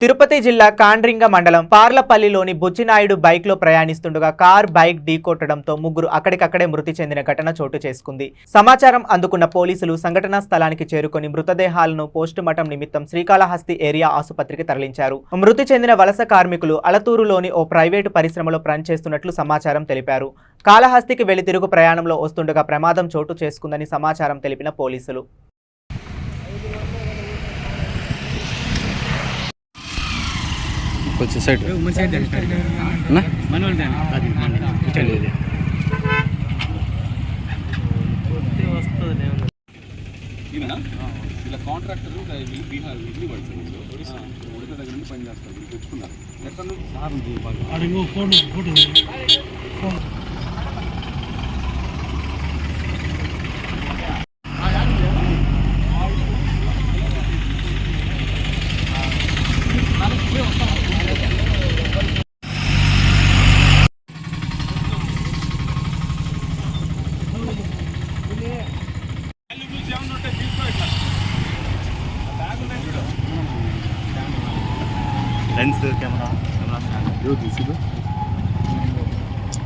తిరుపతి జిల్లా కాండ్రింగ మండలం పార్లపల్లిలోని బుచ్చినాయుడు బైక్లో ప్రయాణిస్తుండగా బైక్ ఢీకొట్టడంతో ముగ్గురు అక్కడికక్కడే మృతి చెందిన ఘటన చోటు చేసుకుంది. సమాచారం అందుకున్న పోలీసులు సంఘటనా స్థలానికి చేరుకొని మృతదేహాలను పోస్టుమార్టం నిమిత్తం శ్రీకాళహస్తి ఏరియా ఆసుపత్రికి తరలించారు. మృతి చెందిన వలస కార్మికులు అలతూరులోని ఓ ప్రైవేటు పరిశ్రమలో పనిచేస్తున్నట్లు సమాచారం తెలిపారు. కాళహస్తికి వెళ్లి తిరుగు ప్రయాణంలో వస్తుండగా ప్రమాదం చోటు చేసుకుందని సమాచారం తెలిపిన పోలీసులు కొంచెం సైడ్ ఇలా కాంట్రాక్టర్ బీహార్ ఇడ్లీ పడుతుంది ఉడత దగ్గర నుండి పని చేస్తారు తెచ్చుకున్నారు లెన్స్ కెమెరా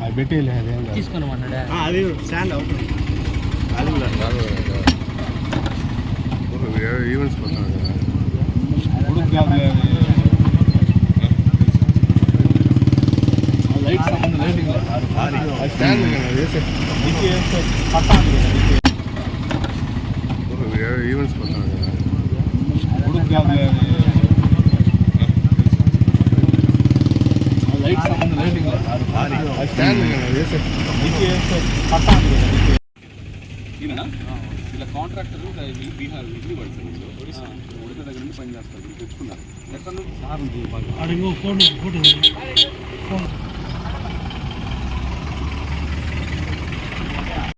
అది పెట్టి అది స్టాండ్ అవుతుంది ఈవెంట్స్ ఈవెంట్స్ ఇలా కాంట్రాక్టర్ బీహార్ ఇడ్లీ పడుతుంది ఉడత దగ్గర నుండి పని చేస్తారు తెచ్చుకున్నారు ఎక్కడ